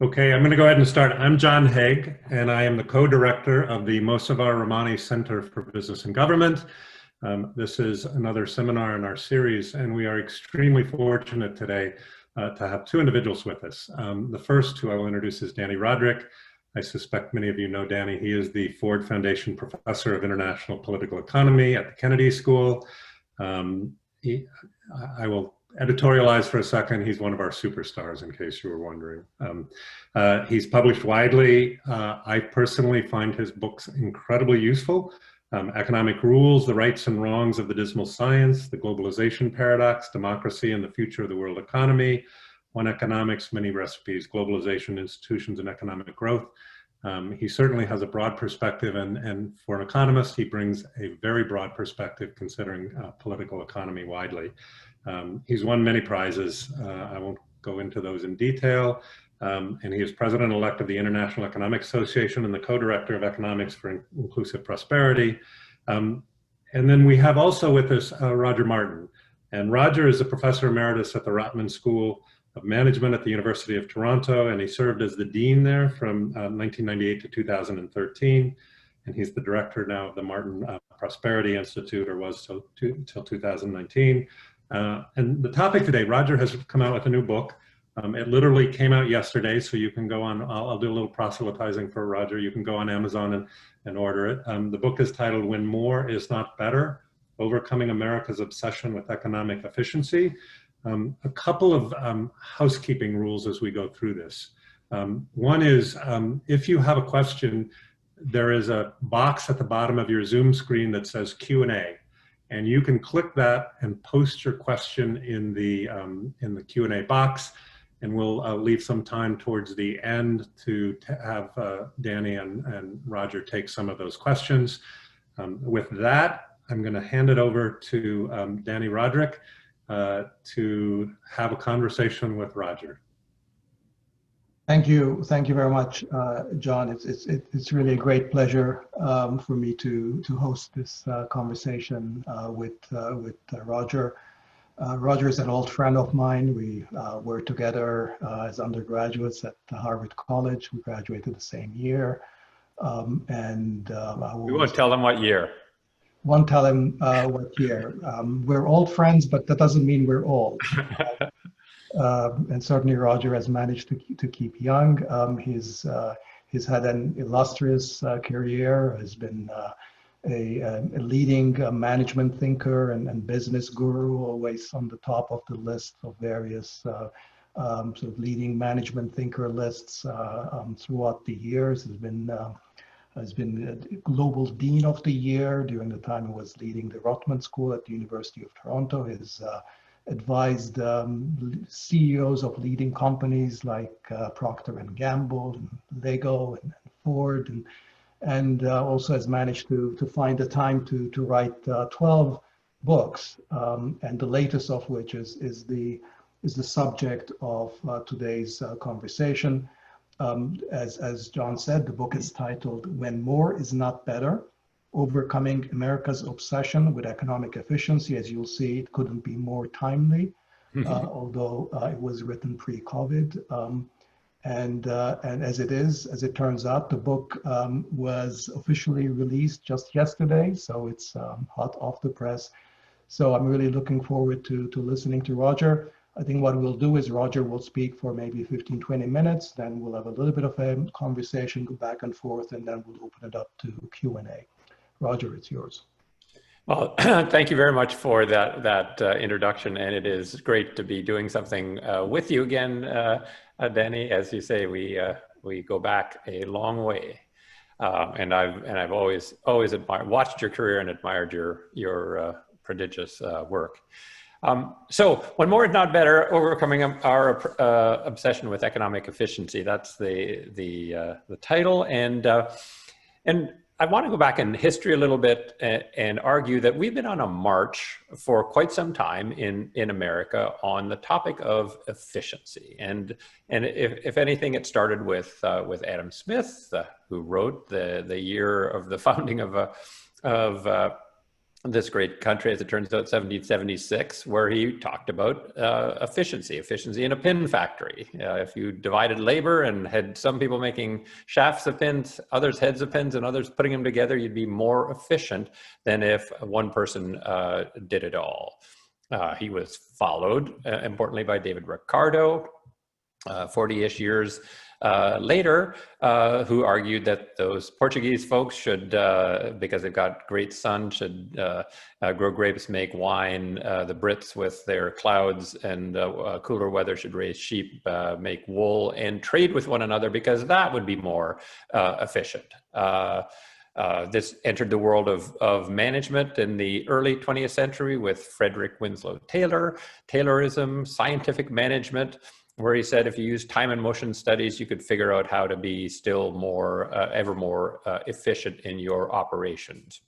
Okay, I'm going to go ahead and start. I'm John Haig, and I am the co-director of the Mosavar Rahmani Center for Business and Government. This is another seminar in our series, and we are extremely fortunate today to have two individuals with us. The first, who I will introduce, is Danny Roderick. I suspect many of you know Danny. He is the Ford Foundation Professor of International Political Economy at the Kennedy School. I will editorialize for a second. He's one of our superstars, in case you were wondering. He's published widely. I personally find his books incredibly useful. Economic Rules, The Rights and Wrongs of the Dismal Science, The Globalization Paradox, Democracy and the Future of the World Economy, One Economics, Many Recipes, Globalization, Institutions, and Economic Growth. He certainly has a broad perspective, and for an economist, he brings a very broad perspective considering political economy widely. He's won many prizes. I won't go into those in detail. And he is president-elect of the International Economic Association and the co-director of Economics for Inclusive Prosperity. And then we have also with us Roger Martin. And Roger is a professor emeritus at the Rotman School of Management at the University of Toronto, and he served as the dean there from 1998 to 2013. And he's the director now of the Martin Prosperity Institute, or was till 2019. And the topic today, Roger has come out with a new book. It literally came out yesterday, so you can go on, I'll do a little proselytizing for Roger. You can go on Amazon and order it. The book is titled When More Is Not Better, Overcoming America's Obsession with Economic Efficiency. A couple of housekeeping rules as we go through this. One is, if you have a question, there is a box at the bottom of your Zoom screen that says Q&A. And you can click that and post your question in the Q&A box, and we'll leave some time towards the end to have Danny and Roger take some of those questions. With that, I'm going to hand it over to Danny Roderick to have a conversation with Roger. Thank you very much, John. It's really a great pleasure for me to host this conversation with Roger. Roger is an old friend of mine. We were together as undergraduates at Harvard College. We graduated the same year, and we won't tell them what year. Won't tell him what year. We're old friends, but that doesn't mean we're old. And certainly Roger has managed to keep young. He's had an illustrious career, has been a leading management thinker and business guru, always on the top of the list of various sort of leading management thinker lists throughout the years. Has been Global Dean of the Year during the time he was leading the Rotman School at the University of Toronto. He's advised CEOs of leading companies like Procter & Gamble and Lego and Ford, and also has managed to find the time to write 12 books, and the latest of which is the subject of today's conversation. As John said, the book is titled When More Is Not Better, Overcoming America's Obsession with Economic Efficiency. As you'll see, it couldn't be more timely, although it was written pre-COVID. And as it turns out, the book was officially released just yesterday, so it's hot off the press. So I'm really looking forward to listening to Roger. I think what we'll do is Roger will speak for maybe 15, 20 minutes, then we'll have a little bit of a conversation, go back and forth, and then we'll open it up to Q&A. Roger, it's yours. Well, thank you very much for that introduction, and it is great to be doing something with you again, Danny. As you say, we go back a long way, and I've always watched your career and admired your prodigious work. So When More Is Not Better, Overcoming Our Obsession with Economic Efficiency. That's the title, and I want to go back in history a little bit and argue that we've been on a march for quite some time in America on the topic of efficiency. And if anything, it started with Adam Smith, who wrote the year of the founding of this great country, as it turns out, 1776, where he talked about efficiency in a pin factory. If you divided labor and had some people making shafts of pins, others heads of pins, and others putting them together, you'd be more efficient than if one person did it all. He was followed, importantly, by David Ricardo, 40-ish years later, who argued that those Portuguese folks should, because they've got great sun, should grow grapes, make wine. The Brits with their clouds and cooler weather should raise sheep, make wool, and trade with one another, because that would be more efficient. This entered the world of management in the early 20th century with Frederick Winslow Taylor, Taylorism, scientific management, where he said if you use time and motion studies, you could figure out how to be still more, ever more efficient in your operations.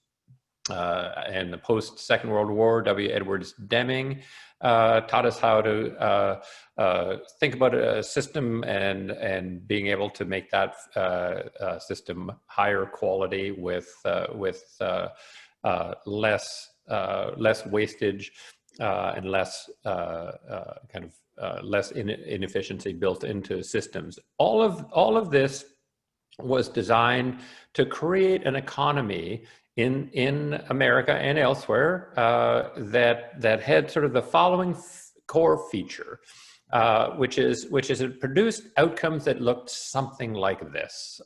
And the post-Second World War, W. Edwards Deming taught us how to think about a system and being able to make that system higher quality with less wastage and less less inefficiency built into systems. All of this was designed to create an economy in America and elsewhere that had sort of the following core feature, which is it produced outcomes that looked something like this: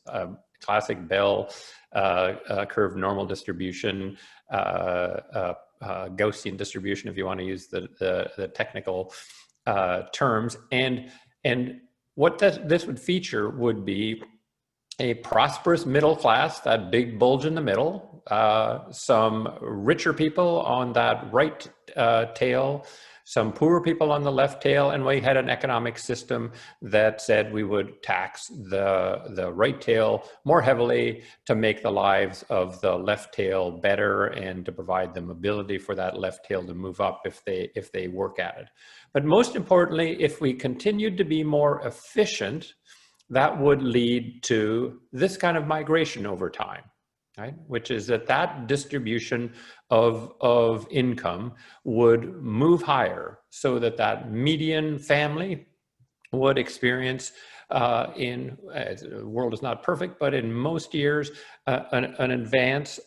classic Bell curve normal distribution, Gaussian distribution, if you want to use the technical terms, and what this would feature would be a prosperous middle class, that big bulge in the middle, some richer people on that right tail, some poorer people on the left tail, and we had an economic system that said we would tax the right tail more heavily to make the lives of the left tail better and to provide them ability for that left tail to move up if they work at it. But most importantly, if we continued to be more efficient, that would lead to this kind of migration over time, right? Which is that distribution of income would move higher, so that median family would experience the world is not perfect, but in most years, an advance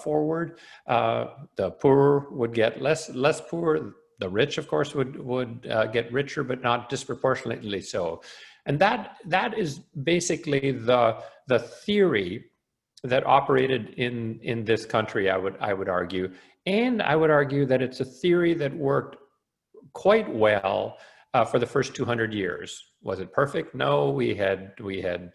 forward. The poor would get less poor. The rich, of course, would get richer, but not disproportionately so. And that is basically the theory that operated in this country, I would argue. And I would argue that it's a theory that worked quite well for the first 200 years. Was it perfect? No, we had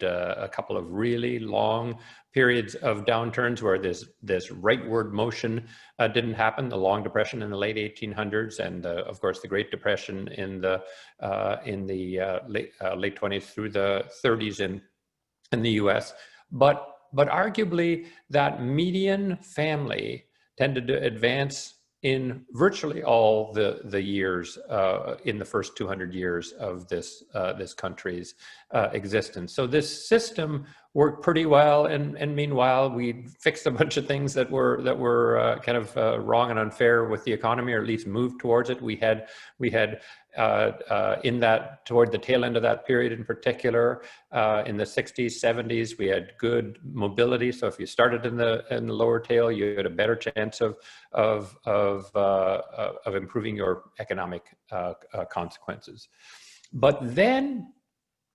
a couple of really long periods of downturns where this rightward motion didn't happen. The Long Depression in the late 1800s, and of course the Great Depression in the late 20s through the 30s in the U.S. But arguably that median family tended to advance in virtually all the years in the first 200 years of this country's existence. So this system worked pretty well, and meanwhile we fixed a bunch of things that were kind of wrong and unfair with the economy, or at least moved towards it. We had in that, toward the tail end of that period in particular, in the 60s, 70s, we had good mobility. So if you started in the lower tail, you had a better chance of improving your economic consequences. But then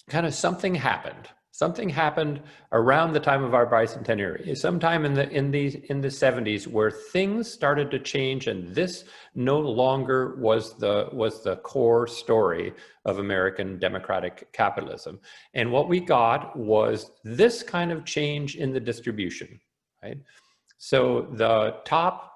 kind of something happened. Something happened around the time of our bicentenary, sometime in the 70s, where things started to change, and this no longer was the core story of American democratic capitalism. And what we got was this kind of change in the distribution, right? So the top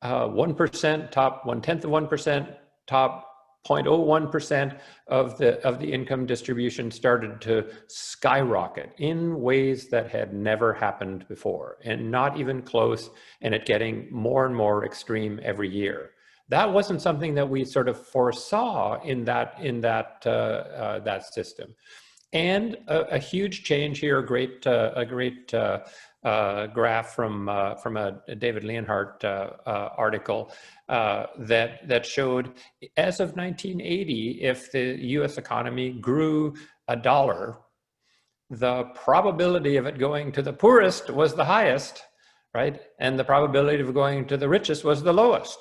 1%, top 1/10 of 1%, top 0.01% of the income distribution started to skyrocket in ways that had never happened before, and not even close, and it getting more and more extreme every year. That wasn't something that we sort of foresaw in that system. And a huge change here, a great graph from a David Leonhardt article that showed, as of 1980, if the U.S. economy grew $1, the probability of it going to the poorest was the highest, right? And the probability of going to the richest was the lowest.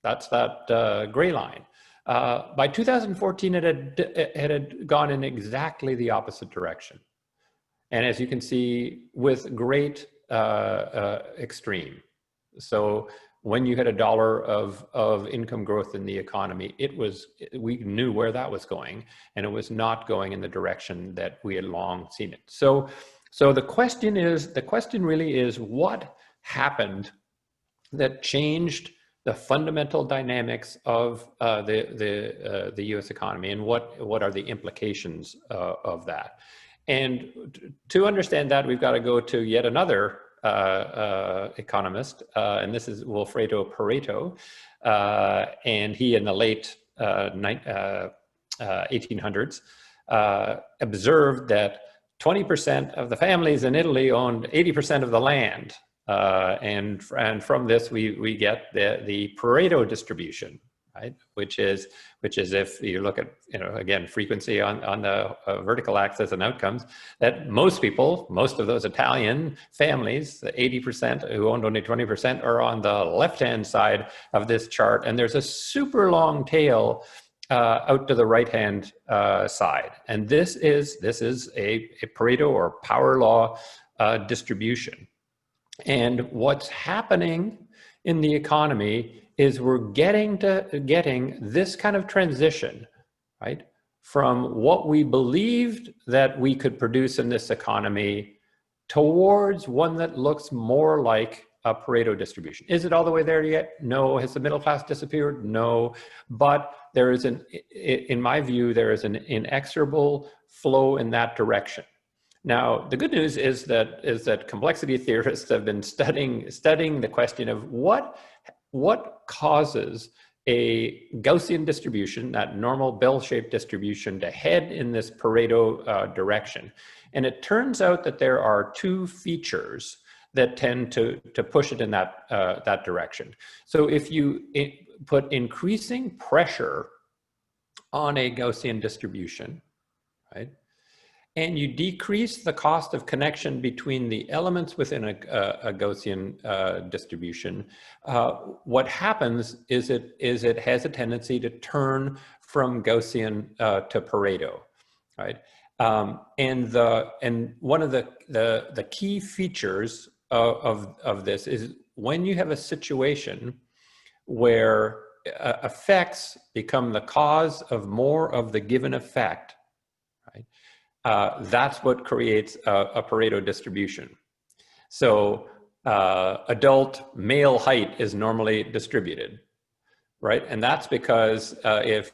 That's that gray line. By 2014, it had gone in exactly the opposite direction. And as you can see, with great extreme. So when you had $1 of income growth in the economy, we knew where that was going, and it was not going in the direction that we had long seen it. So the question really is, what happened that changed the fundamental dynamics of the U.S. economy, and what are the implications of that? And to understand that, we've got to go to yet another economist, and this is Wilfredo Pareto, and he in the late 1800s observed that 20% of the families in Italy owned 80% of the land. And from this, we get the Pareto distribution, right? Which is if you look at, again, frequency on the vertical axis and outcomes, that most of those Italian families, the 80% who owned only 20%, are on the left-hand side of this chart. And there's a super long tail out to the right-hand side. And this is a Pareto or power law distribution. And what's happening in the economy is we're getting this kind of transition, right, from what we believed that we could produce in this economy towards one that looks more like a Pareto distribution. Is it all the way there yet? No. Has the middle class disappeared? No. But there is in my view, there is an inexorable flow in that direction. Now, the good news is that complexity theorists have been studying the question of what causes a Gaussian distribution, that normal bell-shaped distribution, to head in this Pareto direction. And it turns out that there are two features that tend to push it in that direction. So if you put increasing pressure on a Gaussian distribution, right, and you decrease the cost of connection between the elements within a Gaussian distribution, what happens is it has a tendency to turn from Gaussian to Pareto, right? And one of the key features of this is when you have a situation where effects become the cause of more of the given effect, right? That's what creates a Pareto distribution. So adult male height is normally distributed, right? And that's because if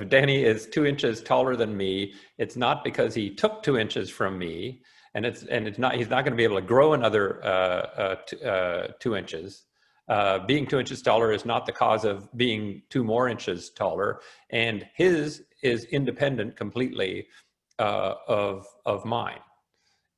Danny is 2 inches taller than me, it's not because he took 2 inches from me, and he's not going to be able to grow another 2 inches. Being 2 inches taller is not the cause of being 2 more inches taller, and his is independent completely of mine.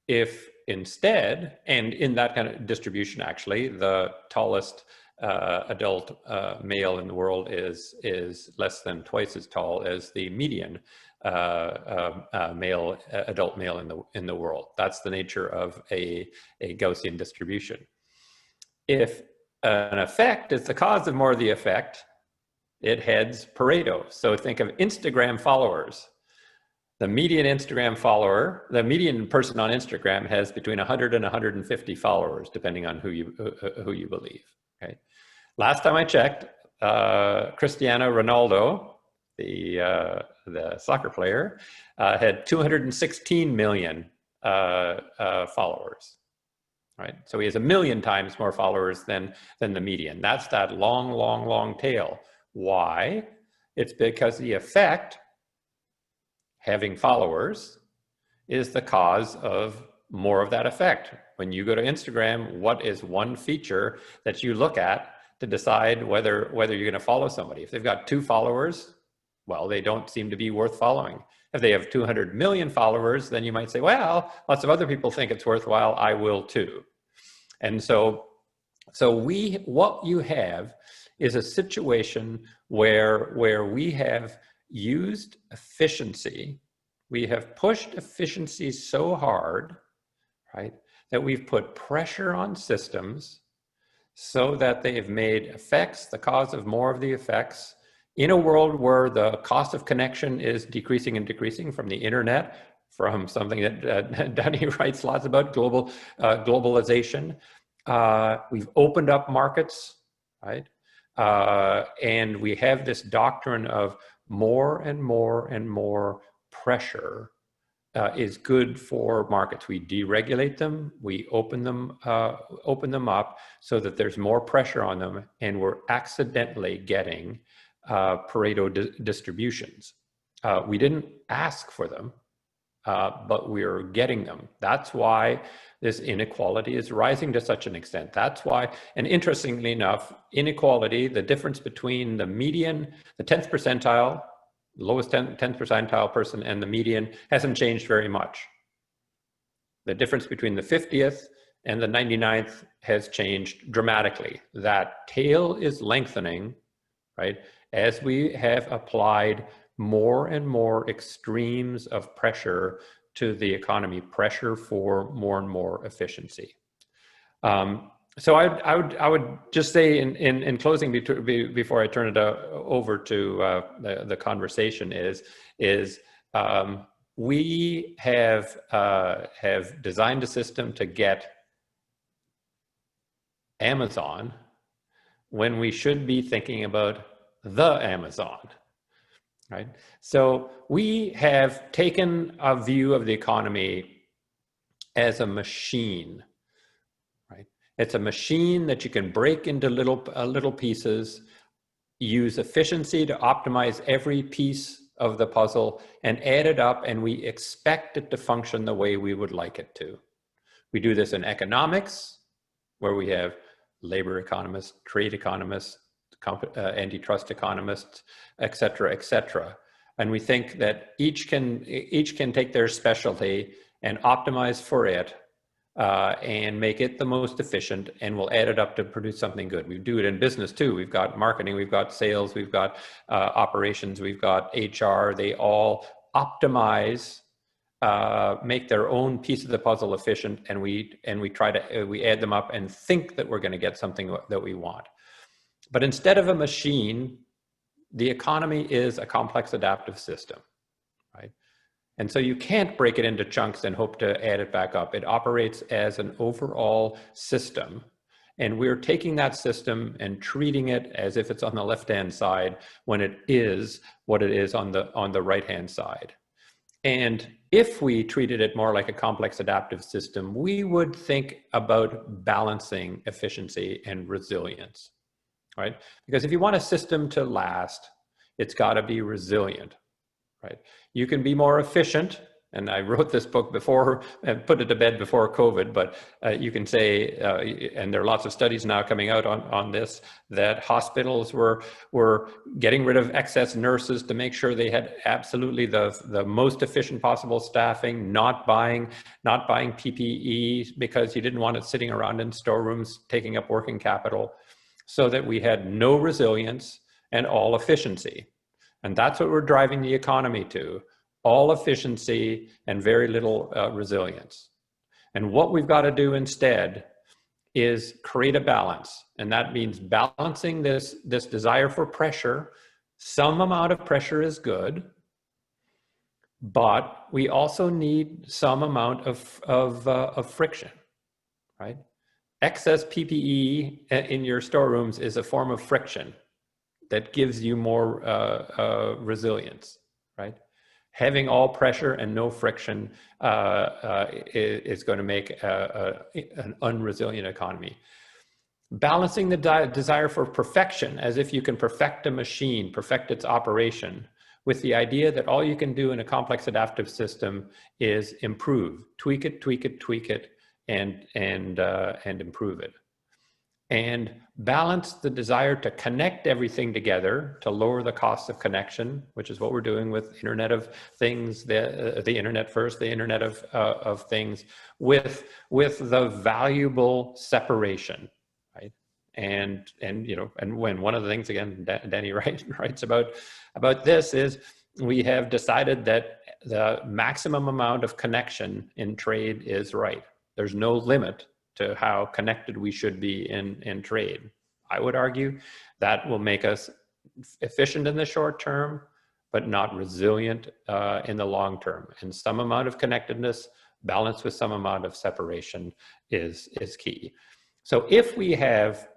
If instead, and in that kind of distribution, actually, the tallest adult male in the world is less than twice as tall as the median adult male in the world. That's the nature of a Gaussian distribution. If an effect is the cause of more of the effect, it heads Pareto. So think of Instagram followers. The median Instagram follower, the median person on Instagram has between 100 and 150 followers, depending on who you believe. Okay. Last time I checked, Cristiano Ronaldo, the soccer player, had 216 million followers. Right. So he has 1 million times more followers than the median. That's that long tail. Why? It's because the effect, having followers, is the cause of more of that effect. When you go to Instagram, what is one feature that you look at to decide whether you're going to follow somebody? If they've got 2 followers, well, they don't seem to be worth following. If they have 200 million followers, then you might say, well, lots of other people think it's worthwhile, I will too. And so what you have is a situation where we have used efficiency, we have pushed efficiency so hard, right, that we've put pressure on systems so that they've made effects the cause of more of the effects, in a world where the cost of connection is decreasing and decreasing from the internet, from something that Danny writes lots about, globalization. We've opened up markets, right? And we have this doctrine of more and more and more pressure is good for markets. We deregulate them, we open them up so that there's more pressure on them, and we're accidentally getting Pareto distributions. We didn't ask for them, but we're getting them. That's why this inequality is rising to such an extent. That's why, and interestingly enough, inequality, the difference between the median, the 10th percentile, lowest 10th percentile person, and the median hasn't changed very much. The difference between the 50th and the 99th has changed dramatically. That tail is lengthening, right, as we have applied more and more extremes of pressure to the economy, pressure for more and more efficiency. So I would just say in closing, before I turn it over to the conversation, is we have designed a system to get Amazon when we should be thinking about the Amazon, right? So we have taken a view of the economy as a machine, right? It's a machine that you can break into little pieces, use efficiency to optimize every piece of the puzzle, and add it up, and we expect it to function the way we would like it to. We do this in economics, where we have labor economists, trade economists, antitrust economists, et cetera, and we think that each can take their specialty and optimize for it, and make it the most efficient, and we'll add it up to produce something good. We do it in business too. We've got marketing, we've got sales, we've got operations, we've got HR. They all optimize, make their own piece of the puzzle efficient, and we add them up and think that we're going to get something that we want. But instead of a machine, the economy is a complex adaptive system, right? And so you can't break it into chunks and hope to add it back up. It operates as an overall system. And we're taking that system and treating it as if it's on the left-hand side when it is what it is on the right-hand side. And if we treated it more like a complex adaptive system, we would think about balancing efficiency and resilience, right? Because if you want a system to last, it's got to be resilient, right? You can be more efficient, and I wrote this book before and put it to bed before COVID, but you can say, and there are lots of studies now coming out on this, that hospitals were getting rid of excess nurses to make sure they had absolutely the most efficient possible staffing, not buying PPE because you didn't want it sitting around in storerooms taking up working capital, so that we had no resilience and all efficiency. And that's what we're driving the economy to, all efficiency and very little resilience. And what we've got to do instead is create a balance. And that means balancing this desire for pressure. Some amount of pressure is good, but we also need some amount of friction, right? Excess PPE in your storerooms is a form of friction that gives you more resilience, right? Having all pressure and no friction is going to make an unresilient economy. Balancing the desire for perfection, as if you can perfect a machine, perfect its operation, with the idea that all you can do in a complex adaptive system is improve, tweak it, and improve it. and balance the desire to connect everything together to lower the cost of connection, which is what we're doing with Internet of Things, the Internet first, the Internet of Things, with the valuable separation, right? And you know, and when one of the things, again, Danny writes about this is we have decided that the maximum amount of connection in trade is right. There's no limit to how connected we should be in trade. I would argue that will make us efficient in the short term, but not resilient in the long term. And some amount of connectedness balanced with some amount of separation is key. So if we have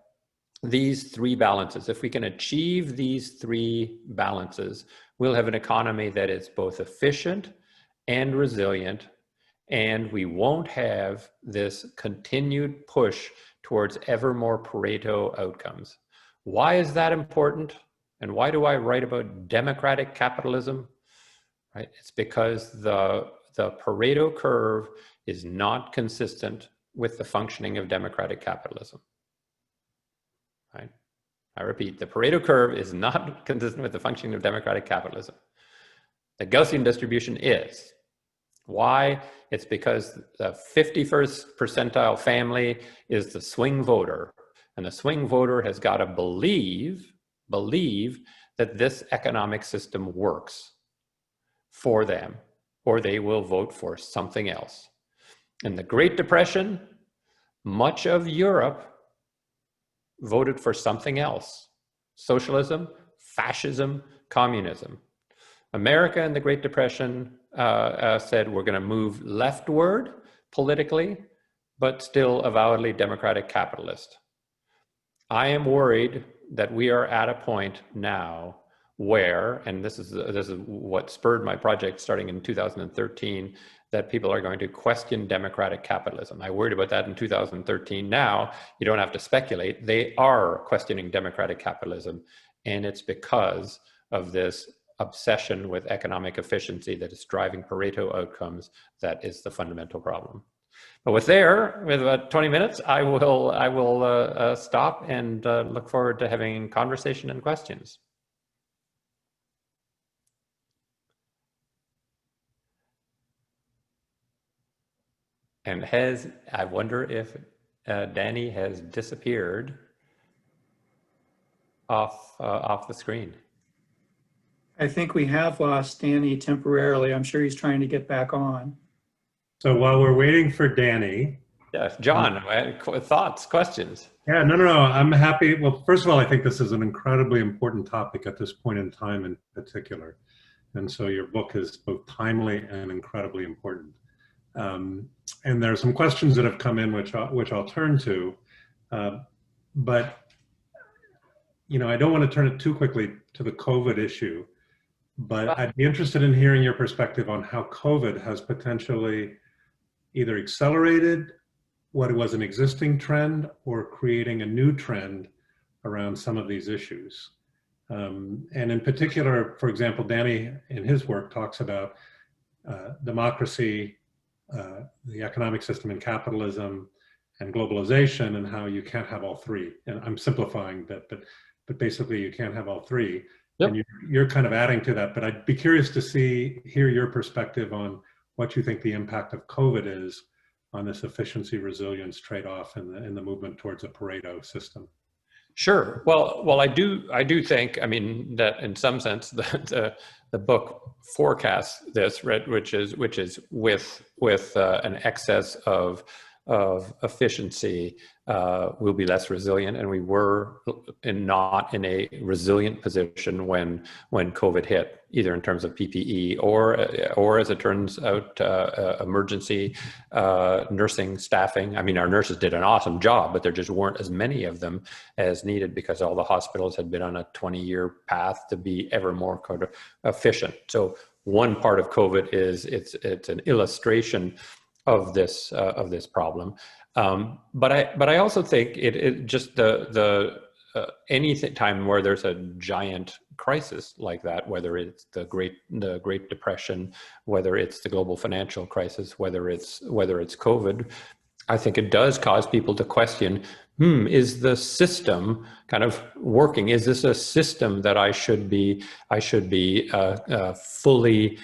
these three balances, if we can achieve these three balances, we'll have an economy that is both efficient and resilient, and we won't have this continued push towards ever more Pareto outcomes. Why is that important? And why do I write about democratic capitalism? Right? It's because the Pareto curve is not consistent with the functioning of democratic capitalism. Right? I repeat, the Pareto curve is not consistent with the functioning of democratic capitalism. The Gaussian distribution is. Why? It's because the 51st percentile family is the swing voter, and the swing voter has got to believe that this economic system works for them, or they will vote for something else. In the Great Depression, much of Europe voted for something else: socialism, fascism, communism. America in the Great Depression said we're going to move leftward politically, but still avowedly democratic capitalist. I am worried that we are at a point now where, and this is what spurred my project starting in 2013, that people are going to question democratic capitalism. I worried about that in 2013. Now, you don't have to speculate. They are questioning democratic capitalism, and it's because of this obsession with economic efficiency that is driving Pareto outcomes that is the fundamental problem. But with about 20 minutes, I will stop and look forward to having conversation and questions. And I wonder if Danny has disappeared off the screen. I think we have lost Danny temporarily. I'm sure he's trying to get back on. So while we're waiting for Danny. Yeah, John, thoughts, questions? Yeah, no. I'm happy. Well, first of all, I think this is an incredibly important topic at this point in time in particular. And so your book is both timely and incredibly important. And there are some questions that have come in which I'll turn to. But, you know, I don't want to turn it too quickly to the COVID issue. But I'd be interested in hearing your perspective on how COVID has potentially either accelerated what was an existing trend or creating a new trend around some of these issues. And in particular, for example, Danny in his work talks about democracy, the economic system and capitalism, and globalization, and how you can't have all three. And I'm simplifying that, but basically you can't have all three. Yep. And you're kind of adding to that, but I'd be curious to hear your perspective on what you think the impact of COVID is on this efficiency resilience trade-off in the movement towards a Pareto system. Sure. Well, I do think, I mean, that in some sense the book forecasts this, right, which is with an excess of efficiency, we'll be less resilient, and we were not in a resilient position when COVID hit, either in terms of PPE or as it turns out, emergency nursing staffing. I mean, our nurses did an awesome job, but there just weren't as many of them as needed because all the hospitals had been on a 20-year path to be ever more kind of efficient. So one part of COVID is it's an illustration of this problem, but I also think it just any time where there's a giant crisis like that, whether it's the Great Depression, whether it's the global financial crisis, whether it's COVID, I think it does cause people to question, is the system kind of working? Is this a system that I should be fully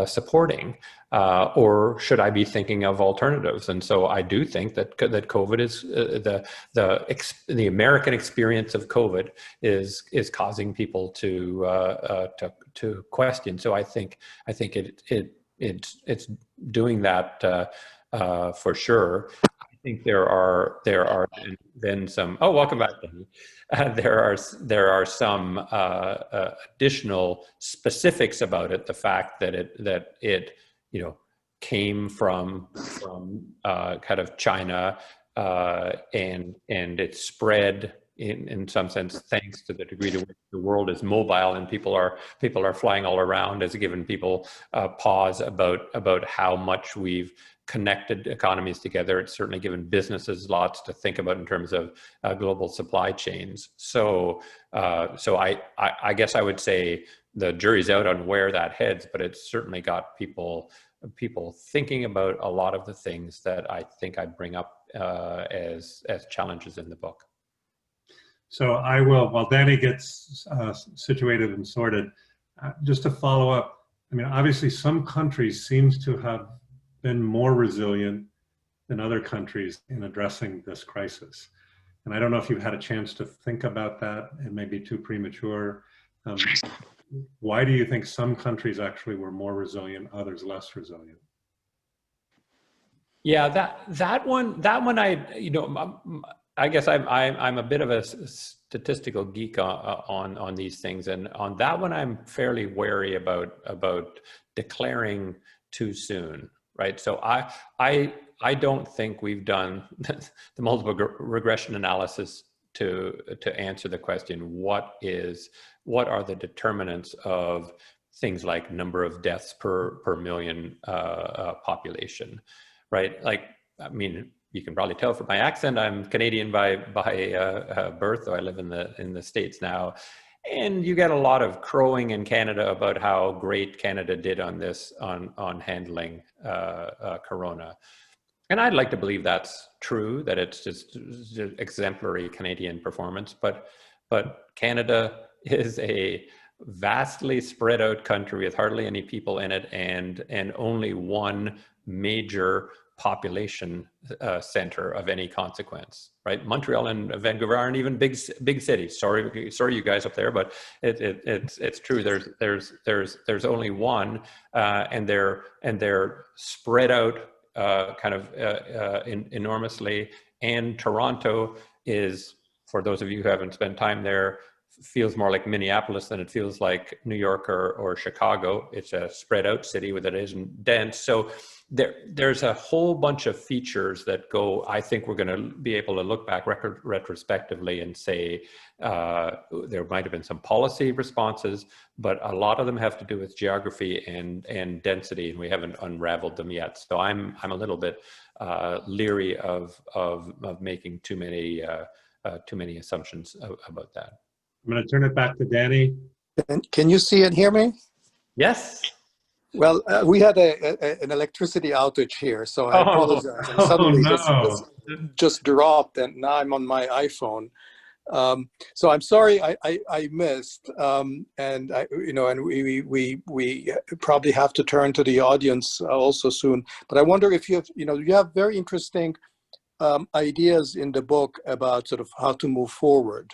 supporting, or should I be thinking of alternatives? And so I do think that COVID is the American experience of COVID is causing people to question. So I think it's doing that. For sure. I think there are then some. Oh, welcome back, Danny. There are some additional specifics about it. The fact that it came from kind of China and it spread in some sense thanks to the degree to which the world is mobile and people are flying all around, has given people a pause about how much we've connected economies together. It's certainly given businesses lots to think about in terms of global supply chains. So I guess I would say the jury's out on where that heads, but it's certainly got people thinking about a lot of the things that I think I bring up as challenges in the book. So I will, while Danny gets situated and sorted, just to follow up, I mean, obviously some countries seems to have been more resilient than other countries in addressing this crisis. And I don't know if you've had a chance to think about that. It may be too premature. Why do you think some countries actually were more resilient, others less resilient? Yeah, that one I guess I'm a bit of a statistical geek on these things, and on that one I'm fairly wary about declaring too soon, right? So I don't think we've done the multiple regression analysis to answer the question, what are the determinants of things like number of deaths per million population, right? Like, I mean, you can probably tell from my accent, I'm Canadian by birth, though I live in the States now. And you get a lot of crowing in Canada about how great Canada did on this, on handling Corona. And I'd like to believe that's true, that it's just exemplary Canadian performance. But Canada is a vastly spread out country with hardly any people in it, and only one major population center of any consequence, right? Montreal and Vancouver aren't even big cities. Sorry, you guys up there, but it's true. There's only one, and they're spread out kind of enormously. And Toronto is, for those of you who haven't spent time there, feels more like Minneapolis than it feels like New York or Chicago. It's a spread out city that isn't dense. So there's a whole bunch of features that go, I think we're going to be able to look back retrospectively and say there might have been some policy responses, but a lot of them have to do with geography and density, and we haven't unraveled them yet. So I'm a little bit leery of making too many assumptions about that. I'm going to turn it back to Danny. Can you see and hear me? Yes. Well, we had an electricity outage here, so I apologize. And suddenly just dropped, and now I'm on my iPhone. So I'm sorry I missed, and we probably have to turn to the audience also soon. But I wonder if you have very interesting ideas in the book about sort of how to move forward.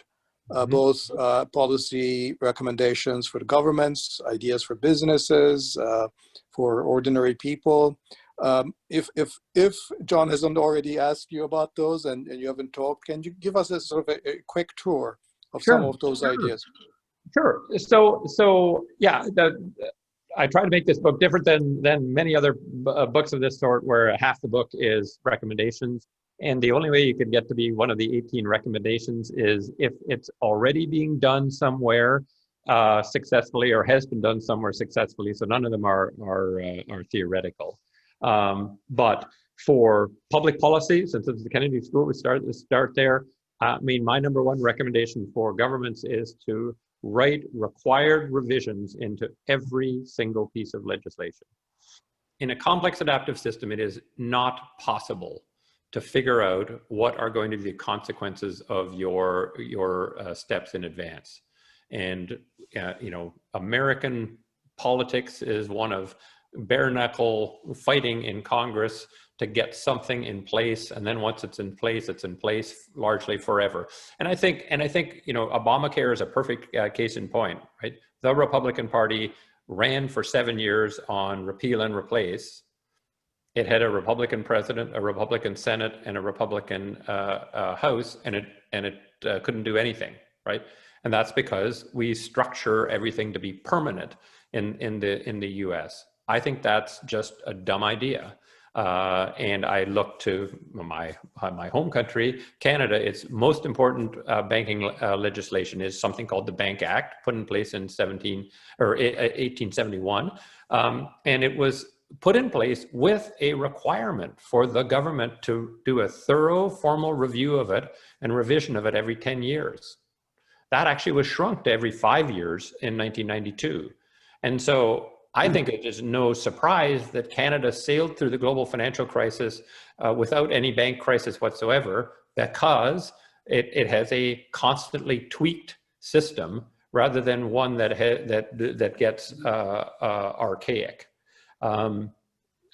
Both policy recommendations for the governments, ideas for businesses, for ordinary people. If John hasn't already asked you about those and you haven't talked, can you give us a sort of a quick tour of some of those ideas? Sure. So yeah, I try to make this book different than many other books of this sort, where half the book is recommendations. And the only way you can get to be one of the 18 recommendations is if it's already being done somewhere successfully, or has been done somewhere successfully. So none of them are theoretical. But for public policy, since it's the Kennedy School, let's start there. I mean, my number one recommendation for governments is to write required revisions into every single piece of legislation. In a complex adaptive system, it is not possible to figure out what are going to be the consequences of your steps in advance. And you know, American politics is one of bare knuckle fighting in Congress to get something in place, and then once it's in place largely forever. And I think you know, Obamacare is a perfect case in point, right? The Republican Party ran for 7 years on repeal and replace. It had a Republican president, a Republican Senate, and a Republican House, and it couldn't do anything, right? And that's because we structure everything to be permanent in the U.S. I think that's just a dumb idea. And I look to my home country, Canada. Its most important banking legislation is something called the Bank Act, put in place in 1871. And it was put in place with a requirement for the government to do a thorough formal review of it and revision of it every 10 years. That actually was shrunk to every 5 years in 1992. And so I think it is no surprise that Canada sailed through the global financial crisis without any bank crisis whatsoever, because it has a constantly tweaked system rather than one that gets archaic.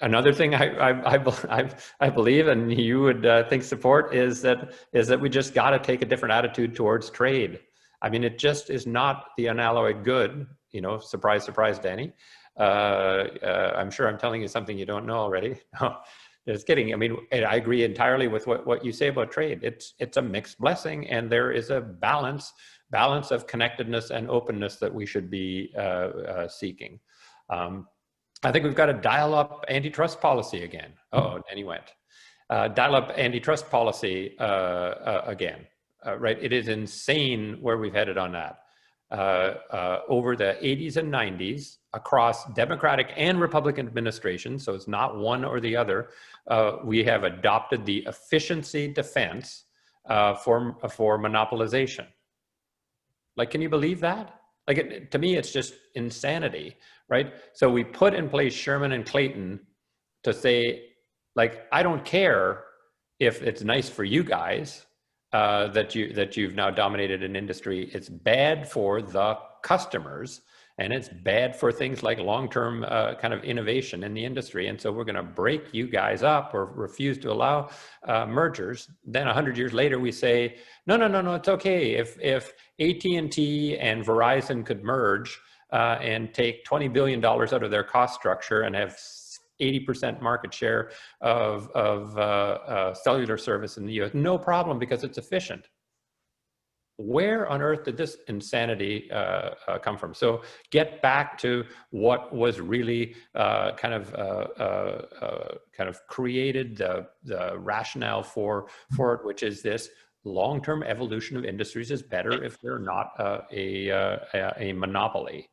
Another thing I believe, and you would think support, is that we just got to take a different attitude towards trade. I mean, it just is not the unalloyed good. You know, surprise, surprise, Danny. I'm sure I'm telling you something you don't know already. No, just kidding. I mean, I agree entirely with what you say about trade. It's a mixed blessing, and there is a balance of connectedness and openness that we should be seeking. I think we've got to dial up antitrust policy again. Oh, and he went. Dial up antitrust policy again. Right? It is insane where we've headed on that. Over the 80s and 90s, across Democratic and Republican administrations, so it's not one or the other, we have adopted the efficiency defense for monopolization. Like, can you believe that? Like, to me, it's just insanity, right? So we put in place Sherman and Clayton to say, like, I don't care if it's nice for you guys that you've now dominated an industry. It's bad for the customers, and it's bad for things like long-term kind of innovation in the industry. And so we're going to break you guys up or refuse to allow mergers. Then 100 years later, we say, no, it's okay. If AT&T and Verizon could merge and take $20 billion out of their cost structure and have 80% market share of cellular service in the US, no problem, because it's efficient. Where on earth did this insanity come from? So get back to what was really kind of created the rationale for it, which is this long-term evolution of industries is better if they're not a monopoly.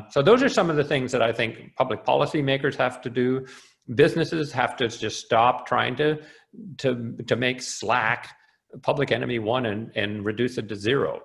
So those are some of the things that I think public policy makers have to do. Businesses have to just stop trying to make Slack public enemy one and reduce it to zero.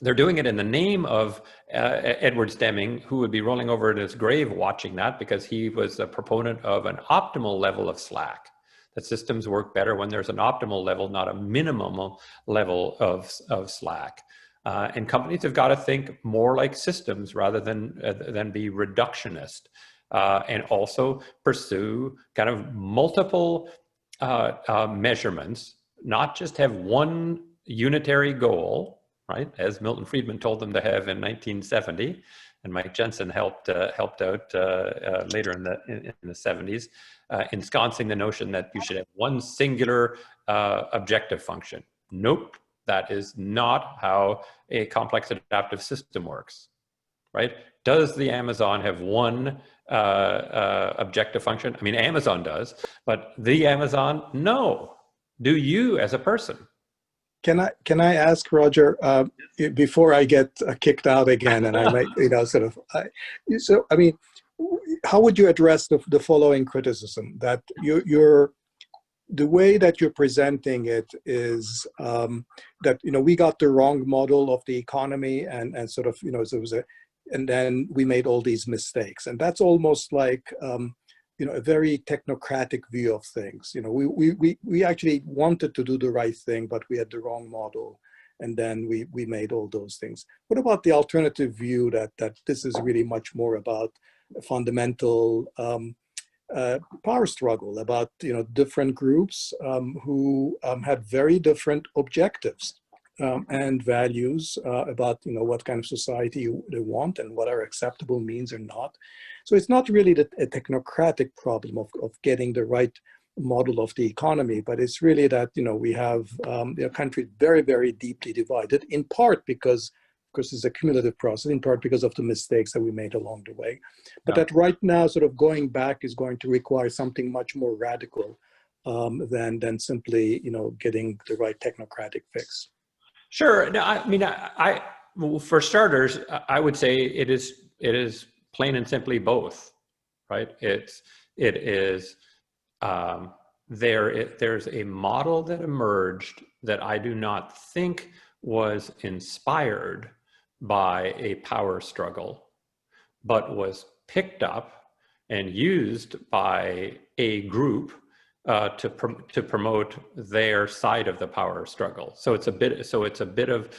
They're doing it in the name of Edward Deming, who would be rolling over in his grave watching that, because he was a proponent of an optimal level of Slack. That systems work better when there's an optimal level, not a minimum level of Slack. And companies have got to think more like systems rather than be reductionist, and also pursue kind of multiple measurements, not just have one unitary goal, right? As Milton Friedman told them to have in 1970, and Mike Jensen helped out later in the 70s, ensconcing the notion that you should have one singular objective function. Nope, that is not how a complex adaptive system works, right? Does the Amazon have one objective function? I mean, Amazon does, but the Amazon, no. Do you as a person? Can I ask Roger before I get kicked out again, and I might, so I mean, how would you address the following criticism that the way that you're presenting it is that we got the wrong model of the economy and sort of so it was and then we made all these mistakes, and that's almost like a very technocratic view of things. We actually wanted to do the right thing, but we had the wrong model. And then we made all those things. What about the alternative view that this is really much more about a fundamental power struggle, about different groups who had very different objectives and values about what kind of society they want and what are acceptable means or not. So it's not really a technocratic problem of getting the right model of the economy, but it's really that we have a country very, very deeply divided, in part because, of course, it's a cumulative process, in part because of the mistakes that we made along the way. But that right now, sort of going back is going to require something much more radical than simply getting the right technocratic fix. Sure. No, I mean, well, for starters, I would say it is plain and simply both, right? There's a model that emerged that I do not think was inspired by a power struggle, but was picked up and used by a group to promote their side of the power struggle. So it's a bit of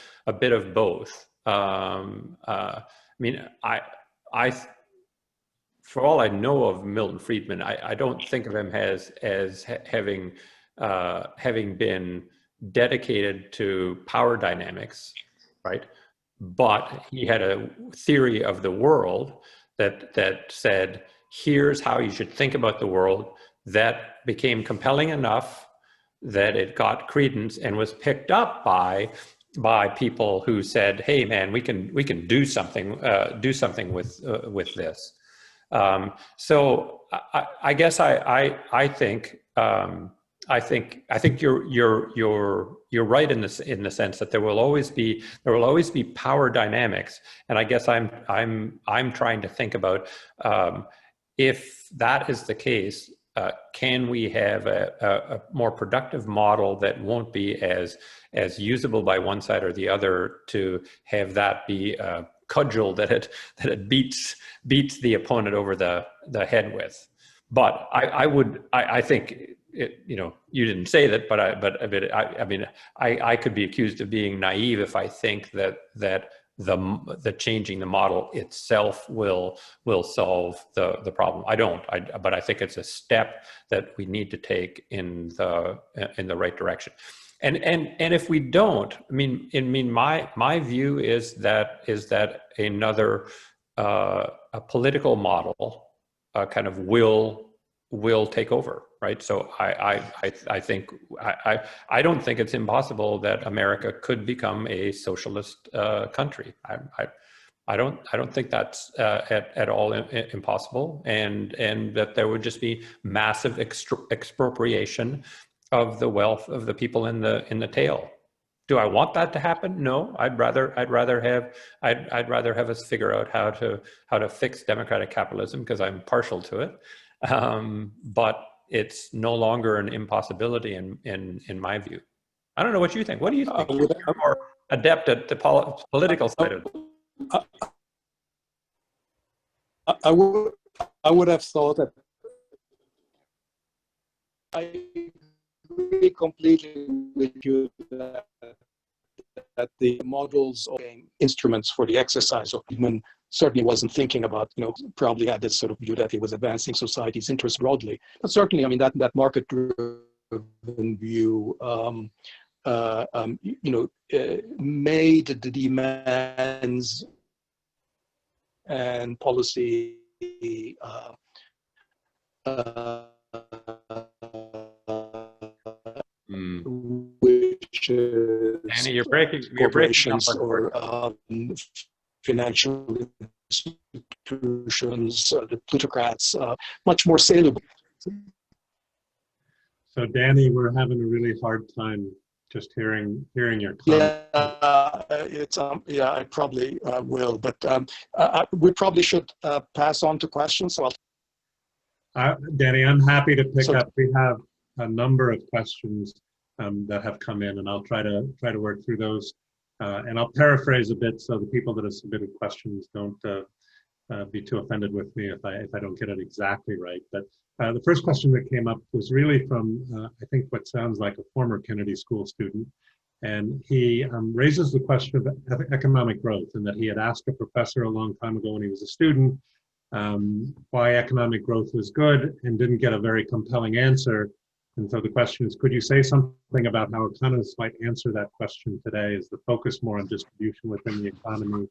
both. I mean, for all I know of Milton Friedman, I don't think of him as having been dedicated to power dynamics, right? But he had a theory of the world that said, here's how you should think about the world. That became compelling enough that it got credence and was picked up by people who said, hey man, we can do something with this. So I guess I think you're right in the sense that there will always be power dynamics, and I guess I'm trying to think about if that is the case, can we have a more productive model that won't be as usable by one side or the other to have that be a cudgel that it beats the opponent over the head with. But I think it, you didn't say that, but I mean I could be accused of being naive if I think that the changing the model itself will solve the problem. I don't, but I think it's a step that we need to take in the right direction. And if we don't, my view is that another a political model kind of will take over, right? So I think I don't think it's impossible that America could become a socialist country. I don't think that's at all impossible, and that there would just be massive expropriation of the wealth of the people in the tail. Do I want that to happen? No, I'd rather have us figure out how to fix democratic capitalism, because I'm partial to it. But it's no longer an impossibility in my view. I don't know what you think. What do you think? You're more adept at the political side of it. I would have thought that I agree completely with you that the models of instruments for the exercise of human certainly wasn't thinking about, probably had this sort of view that he was advancing society's interests broadly. But certainly, that market-driven view, made the demands and policy which is Annie, you're breaking up or financial institutions, the plutocrats, much more saleable. So Danny, we're having a really hard time just hearing your comments. Yeah, I probably will, but we probably should pass on to questions. So Danny, I'm happy to pick up. We have a number of questions that have come in, and I'll try to work through those. And I'll paraphrase a bit so the people that have submitted questions don't be too offended with me if I don't get it exactly right. But the first question that came up was really from, I think, what sounds like a former Kennedy School student. And he raises the question of economic growth, and that he had asked a professor a long time ago when he was a student why economic growth was good, and didn't get a very compelling answer. And so the question is, could you say something about how economists might answer that question today? Is the focus more on distribution within the economy,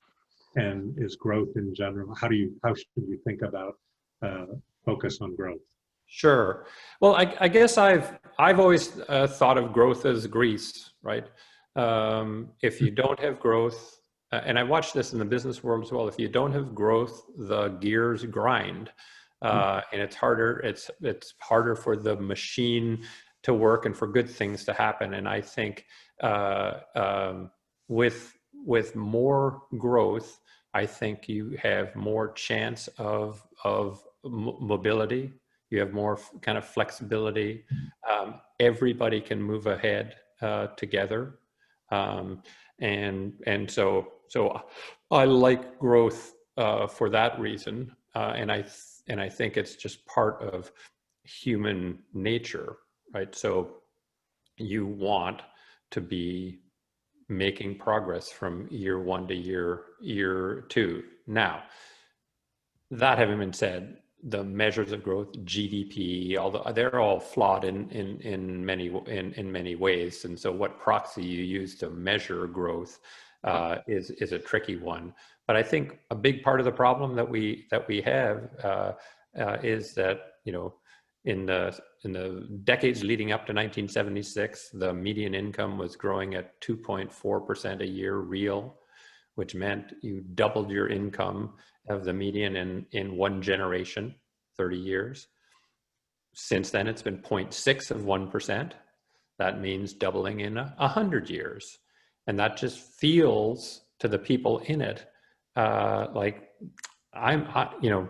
and is growth in general? How should you think about focus on growth? Sure. Well, I guess I've always thought of growth as grease, right? If you don't have growth, and I watch this in the business world as well, if you don't have growth, the gears grind, and it's harder for the machine to work and for good things to happen. And I think with more growth, I think you have more chance of mobility. You have more kind of flexibility. Everybody can move ahead together, and so I like growth for that reason, and I think it's just part of human nature, right? So you want to be making progress from year one to year two. Now, that having been said, the measures of growth, GDP, although they're all flawed in many ways, and so what proxy you use to measure growth is a tricky one. But I think a big part of the problem that we have is that, you know, in the decades leading up to 1976, the median income was growing at 2.4% a year real, which meant you doubled your income of the median in one generation, 30 years. Since then, it's been 0.6 of 1%. That means doubling in 100 years. And that just feels to the people in it like you know,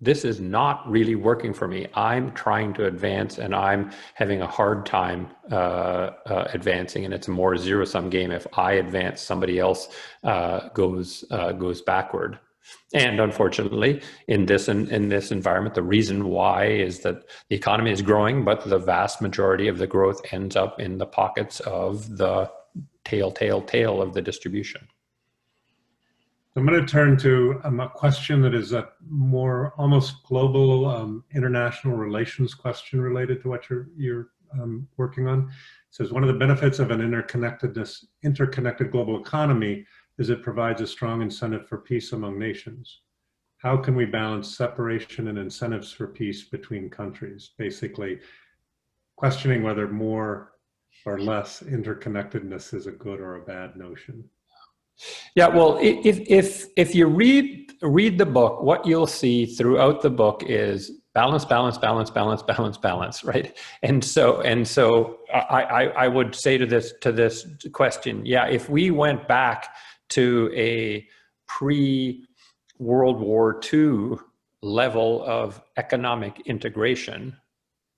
this is not really working for me. I'm trying to advance and I'm having a hard time advancing, and it's a more zero-sum game. If I advance, somebody else goes backward. And unfortunately, in this environment, the reason why is that the economy is growing, but the vast majority of the growth ends up in the pockets of the tail of the distribution. I'm going to turn to a question that is a more almost global international relations question related to what you're working on. It says, one of the benefits of an interconnected global economy is it provides a strong incentive for peace among nations. How can we balance separation and incentives for peace between countries? Basically, questioning whether more or less interconnectedness is a good or a bad notion. Yeah, well, if you read the book, what you'll see throughout the book is balance, right? And so I would say to this question, yeah, if we went back to a pre-World War II level of economic integration,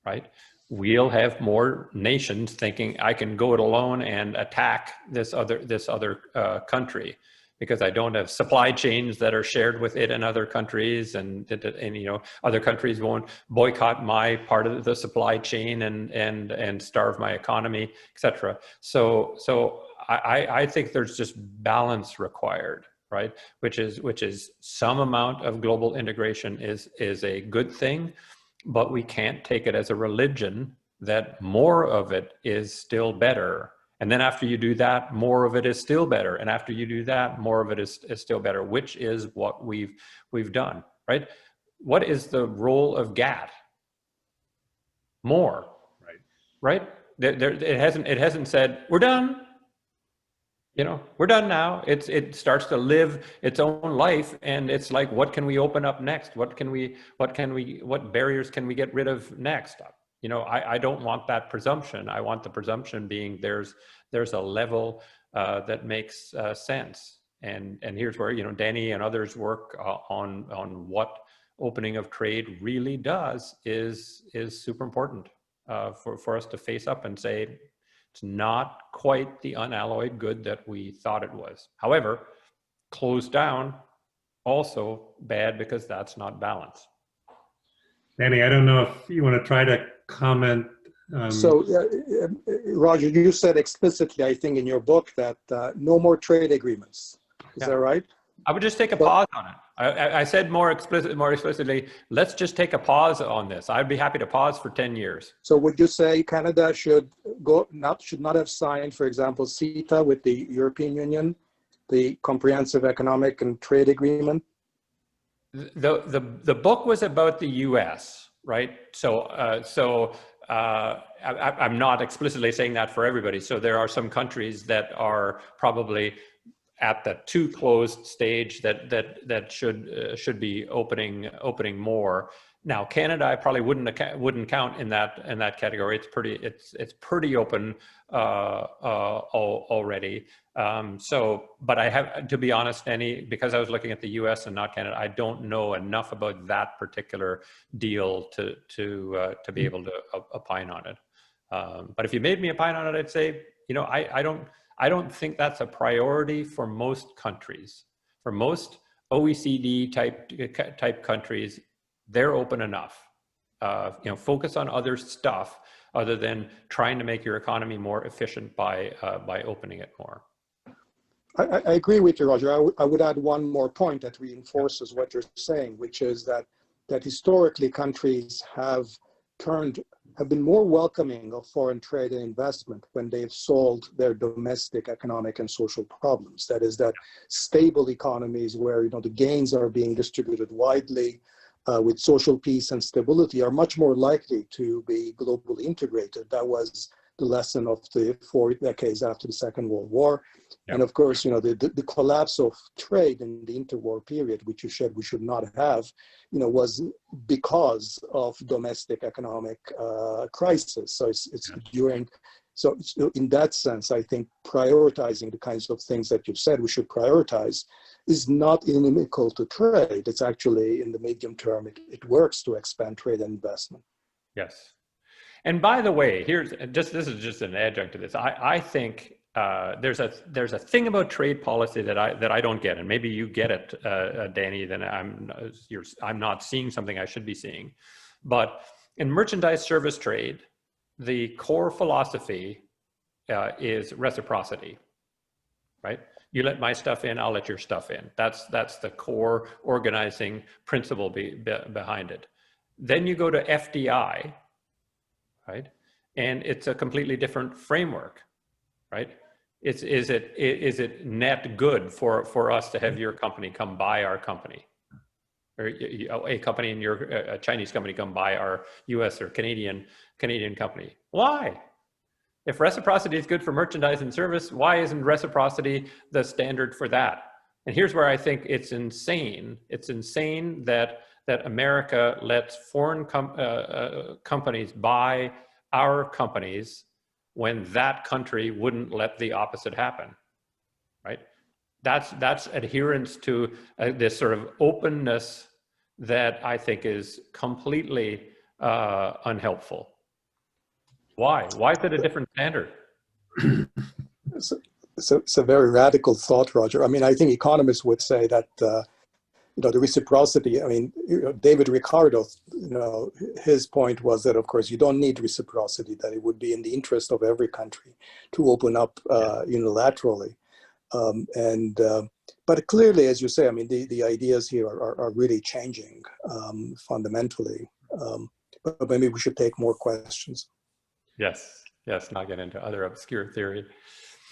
right? We'll have more nations thinking I can go it alone and attack this other country because I don't have supply chains that are shared with it and other countries, and you know, other countries won't boycott my part of the supply chain and starve my economy, etc. So I think there's just balance required, right? Which is some amount of global integration is a good thing. But we can't take it as a religion that more of it is still better. And then after you do that, more of it is still better. And after you do that, more of it is still better, which is what we've done, right? What is the role of GATT? More, right? It hasn't said, we're done. You know, we're done now. It starts to live its own life, and it's like, what can we open up next? What barriers can we get rid of next? You know, I don't want that presumption. I want the presumption being there's a level that makes sense. And here's where, you know, Danny and others work on what opening of trade really does is super important for us to face up and say, it's not quite the unalloyed good that we thought it was. However, closed down, also bad because that's not balance. Danny, I don't know if you want to try to comment. So, Roger, you said explicitly, I think, in your book that no more trade agreements. Is that right? I would just take a pause on it. I said more explicitly, let's just take a pause on this. I'd be happy to pause for 10 years. So would you say Canada should not have signed, for example, CETA with the European Union, the Comprehensive Economic and Trade Agreement? The book was about the US, right? So I'm not explicitly saying that for everybody. So there are some countries that are probably at the too closed stage that should be opening more. Now, Canada, I probably wouldn't count in that category. It's pretty open already. But I have, to be honest, because I was looking at the U.S. and not Canada, I don't know enough about that particular deal to be able to opine on it. But if you made me opine on it, I'd say, I don't think that's a priority for most countries. For most OECD type countries, they're open enough. Focus on other stuff other than trying to make your economy more efficient by opening it more. I agree with you, Roger. I would add one more point that reinforces what you're saying, which is that historically countries have been more welcoming of foreign trade and investment when they've solved their domestic economic and social problems. That is, that stable economies where the gains are being distributed widely with social peace and stability are much more likely to be globally integrated. That was the lesson of the 4 decades after the Second World War. Yeah. And of course, the collapse of trade in the interwar period, which you said we should not have, was because of domestic economic crisis. So so in that sense, I think prioritizing the kinds of things that you've said we should prioritize is not inimical to trade. It's actually, in the medium term, it works to expand trade and investment. Yes. And by the way, this is just an adjunct to this. I think there's a thing about trade policy that I don't get, and maybe you get it, Danny. Then I'm not seeing something I should be seeing. But in merchandise service trade, the core philosophy is reciprocity, right? You let my stuff in, I'll let your stuff in. That's the core organizing principle behind it. Then you go to FDI, right? And it's a completely different framework, right? Is it net good for us to have your company come buy our company, or a company in a Chinese company come buy our U.S. or Canadian company? Why? If reciprocity is good for merchandise and service, why isn't reciprocity the standard for that? And here's where I think it's insane. It's insane that America lets foreign companies buy our companies when that country wouldn't let the opposite happen, right? That's adherence to this sort of openness that I think is completely unhelpful. Why? Why is it a different standard? It's a very radical thought, Roger. I mean, I think economists would say that the reciprocity. I mean, David Ricardo, his point was that, of course, you don't need reciprocity. That it would be in the interest of every country to open up unilaterally. But clearly, as you say, I mean, the ideas here are really changing fundamentally. But maybe we should take more questions. Yes, not get into other obscure theory.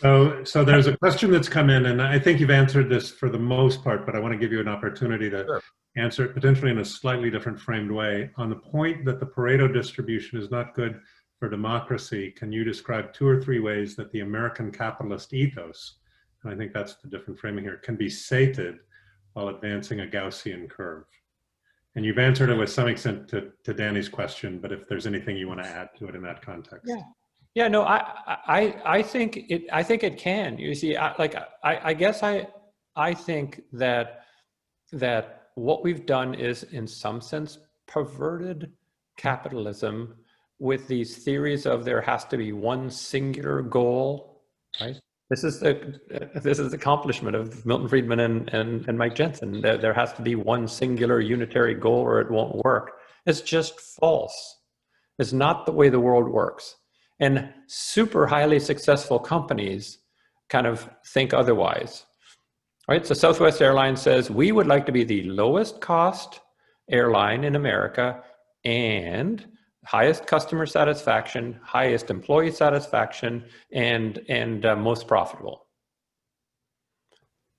So there's a question that's come in, and I think you've answered this for the most part, but I want to give you an opportunity to answer it potentially in a slightly different framed way. On the point that the Pareto distribution is not good for democracy, can you describe 2 or 3 ways that the American capitalist ethos, and I think that's the different framing here, can be sated while advancing a Gaussian curve? And you've answered it with some extent to Danny's question, but if there's anything you want to add to it in that context. Yeah, no, I think it can. You see, I guess I think that what we've done is, in some sense, perverted capitalism with these theories of there has to be one singular goal, right? This is the accomplishment of Milton Friedman and Mike Jensen. There has to be one singular unitary goal or it won't work. It's just false. It's not the way the world works. And super highly successful companies kind of think otherwise. Right? So Southwest Airlines says, we would like to be the lowest cost airline in America and highest customer satisfaction, highest employee satisfaction, and most profitable.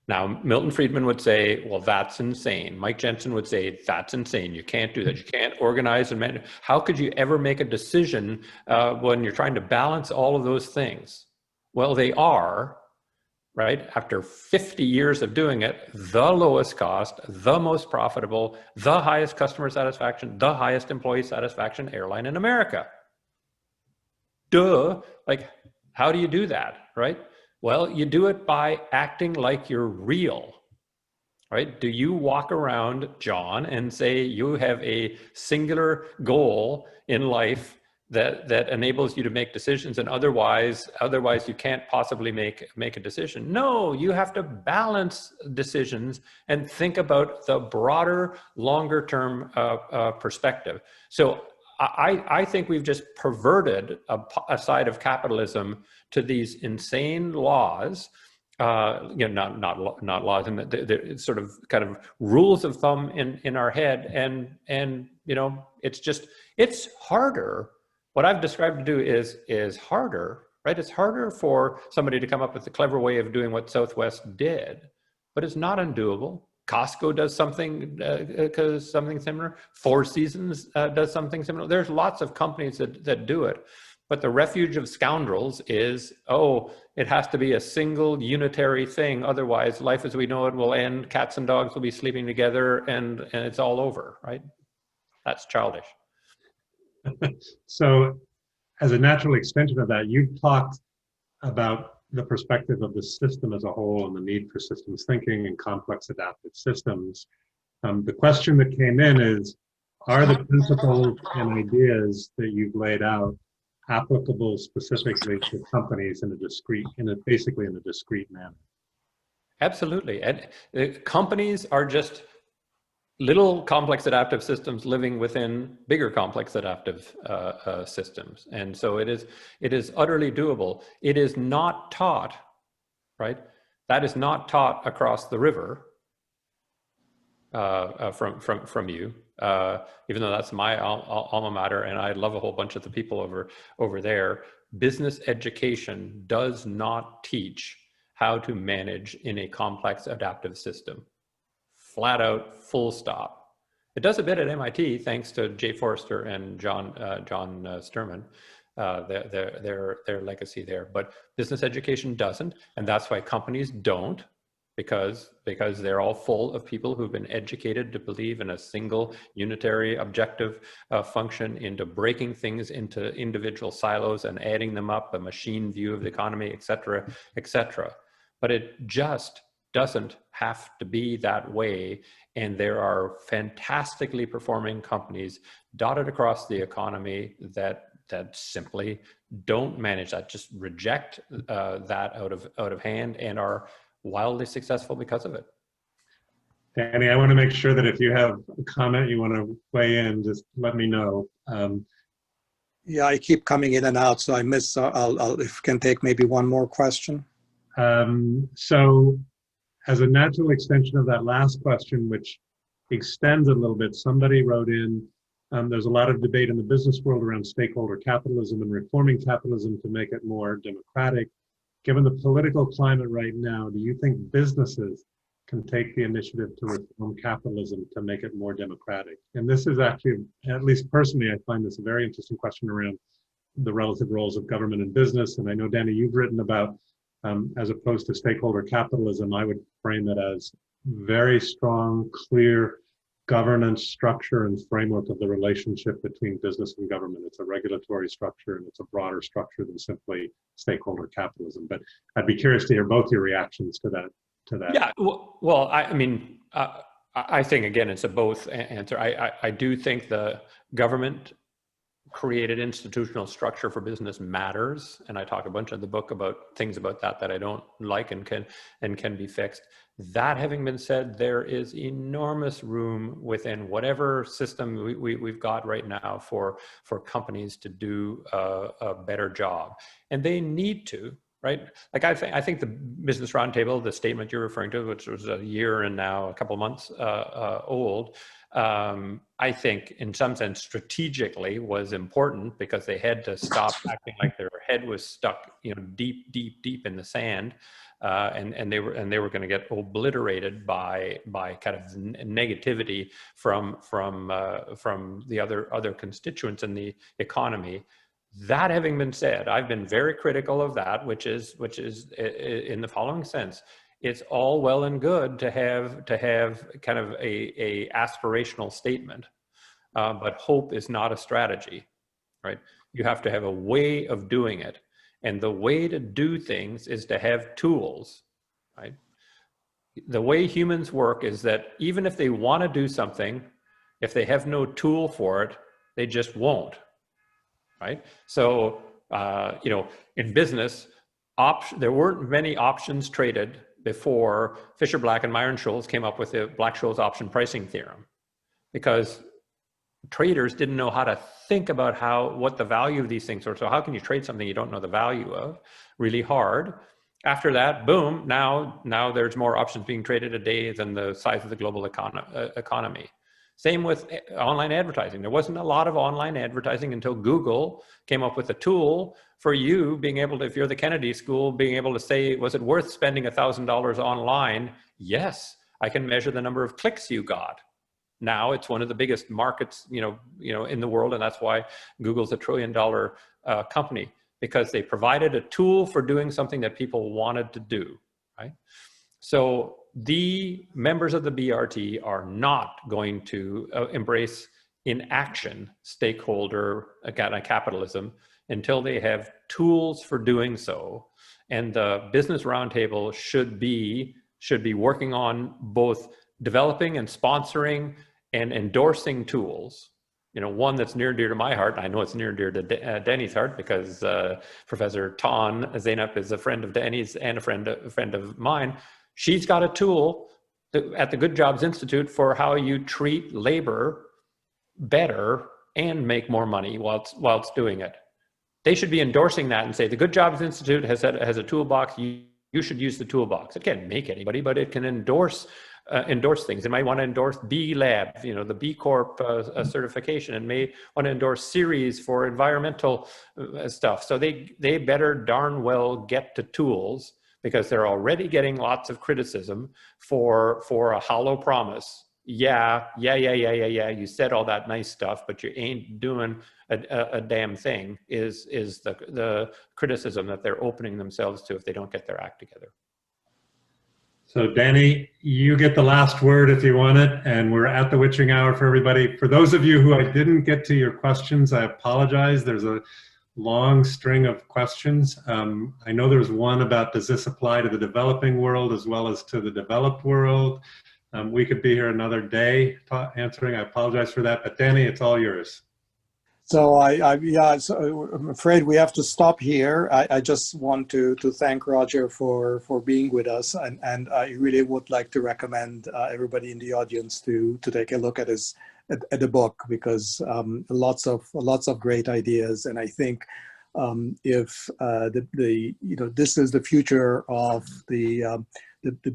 Now, Milton Friedman would say, well, that's insane. Mike Jensen would say, that's insane. You can't do that. You can't organize and manage. How could you ever make a decision when you're trying to balance all of those things? Well, they are, right? After 50 years of doing it, the lowest cost, the most profitable, the highest customer satisfaction, the highest employee satisfaction airline in America. Duh, like, how do you do that, right? Well, you do it by acting like you're real, right? Do you walk around, John, and say you have a singular goal in life that enables you to make decisions, and otherwise you can't possibly make a decision? No, you have to balance decisions and think about the broader, longer term perspective. So I think we've just perverted a side of capitalism to these insane laws, you know, not laws, and the sort of kind of rules of thumb in our head, and you know, it's harder. What I've described to do is harder, right? It's harder for somebody to come up with a clever way of doing what Southwest did, but it's not undoable. Costco does something something similar. Four Seasons does something similar. There's lots of companies that do it, but the refuge of scoundrels is, oh, it has to be a single unitary thing. Otherwise, life as we know it will end. Cats and dogs will be sleeping together, and it's all over, right? That's childish. So, as a natural extension of that, you've talked about the perspective of the system as a whole and the need for systems thinking and complex adaptive systems. The question that came in is, are the principles and ideas that you've laid out applicable specifically to companies basically in a discrete manner? Absolutely. And companies are just little complex adaptive systems living within bigger complex adaptive systems. And so it is utterly doable. It is not taught, right? That is not taught across the river from you, even though that's my alma mater, and I love a whole bunch of the people over there. Business education does not teach how to manage in a complex adaptive system. Flat out, full stop. It does a bit at MIT, thanks to Jay Forrester and John Sterman, their legacy there. But business education doesn't, and that's why companies don't, because they're all full of people who've been educated to believe in a single unitary objective function, into breaking things into individual silos and adding them up, a machine view of the economy, et cetera, et cetera. But it just doesn't have to be that way. And there are fantastically performing companies dotted across the economy that simply don't manage that, just reject that out of hand, and are wildly successful because of it. Danny, I want to make sure that if you have a comment you want to weigh in, just let me know. Yeah, I keep coming in and out, so I miss. I'll if you can take maybe one more question. So, as a natural extension of that last question, which extends a little bit, somebody wrote in, there's a lot of debate in the business world around stakeholder capitalism and reforming capitalism to make it more democratic. Given the political climate right now, do you think businesses can take the initiative to reform capitalism to make it more democratic? And this is actually, at least personally, I find this a very interesting question around the relative roles of government and business. And I know, Danny, you've written about, as opposed to stakeholder capitalism, I would frame it as very strong, clear governance structure and framework of the relationship between business and government. It's a regulatory structure, and it's a broader structure than simply stakeholder capitalism. But I'd be curious to hear both your reactions to that. Yeah, well, I mean, I think, again, it's a both answer. I do think the government created institutional structure for business matters, and I talk a bunch in the book about things about that I don't like and can be fixed. That having been said, there is enormous room within whatever system we've got right now for companies to do a better job, and they need to, right? Like I think the Business Roundtable, the statement you're referring to, which was a year and now a couple months old, I think in some sense strategically was important because they had to stop acting like their head was stuck, deep in the sand, and they were going to get obliterated by kind of negativity from the other constituents in the economy. That having been said, I've been very critical of that, which is in the following sense. It's all well and good to have kind of a aspirational statement, but hope is not a strategy, right? You have to have a way of doing it. And the way to do things is to have tools, right? The way humans work is that even if they want to do something, if they have no tool for it, they just won't, right? So, in business, there weren't many options traded before Fisher Black and Myron Scholes came up with the Black-Scholes option pricing theorem, because traders didn't know how to think about what the value of these things were. So how can you trade something you don't know the value of? Really hard. After that, boom, now there's more options being traded a day than the size of the global economy. Same with online advertising. There wasn't a lot of online advertising until Google came up with a tool for you being able to, if you're the Kennedy School, being able to say, was it worth spending $1,000 online? Yes, I can measure the number of clicks you got. Now it's one of the biggest markets, in the world, and that's why Google's $1 trillion company, because they provided a tool for doing something that people wanted to do, right? So the members of the BRT are not going to embrace in action stakeholder capitalism until they have tools for doing so. And the Business Roundtable should be working on both developing and sponsoring and endorsing tools. One that's near and dear to my heart, and I know it's near and dear to Denny's heart, because Professor Tan Zeynep is a friend of Denny's and a friend of mine. She's got a tool at the Good Jobs Institute for how you treat labor better and make more money while it's doing it. They should be endorsing that and say, the Good Jobs Institute has a toolbox, you should use the toolbox. It can't make anybody, but it can endorse things. It might want to endorse B Lab, the B Corp certification, and may want to endorse Ceres for environmental stuff. So they better darn well get to tools, because they're already getting lots of criticism for a hollow promise. Yeah, you said all that nice stuff, but you ain't doing a damn thing, is the criticism that they're opening themselves to if they don't get their act together. So Danny, you get the last word if you want it, and we're at the witching hour for everybody. For those of you who I didn't get to your questions, I apologize. There's a long string of questions. I know there's one about, does this apply to the developing world as well as to the developed world? We could be here another day answering. I apologize for that, but Danny, it's all yours. So so I'm afraid we have to stop here. I just want to thank Roger for being with us, and I really would like to recommend everybody in the audience to take a look at the book, because lots of great ideas. And I think if this is the future of the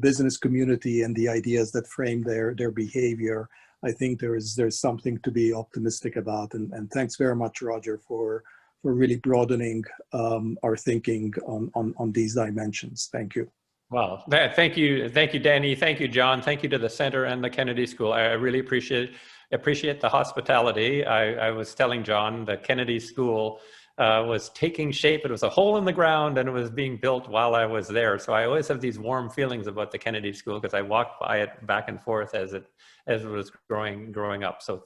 business community and the ideas that frame their behavior, I think there's something to be optimistic about. And thanks very much, Roger, for really broadening our thinking on these dimensions. Thank you. Well, thank you, Danny. Thank you, John. Thank you to the Center and the Kennedy School. I really appreciate the hospitality. I was telling John the Kennedy School was taking shape. It was a hole in the ground, and it was being built while I was there. So I always have these warm feelings about the Kennedy School, because I walked by it back and forth as it was growing up. So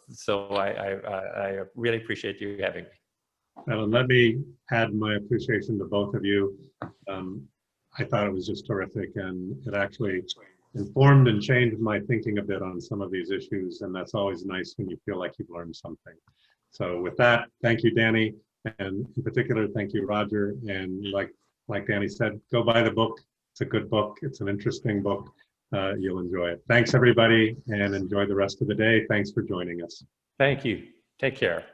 I really appreciate you having me. Well, let me add my appreciation to both of you. I thought it was just terrific, and it actually informed and changed my thinking a bit on some of these issues, and that's always nice when you feel like you've learned something. So with that, thank you, Danny. And in particular, thank you, Roger. And like Danny said, go buy the book. It's a good book. It's an interesting book. You'll enjoy it. Thanks, everybody, and enjoy the rest of the day. Thanks for joining us. Thank you. Take care.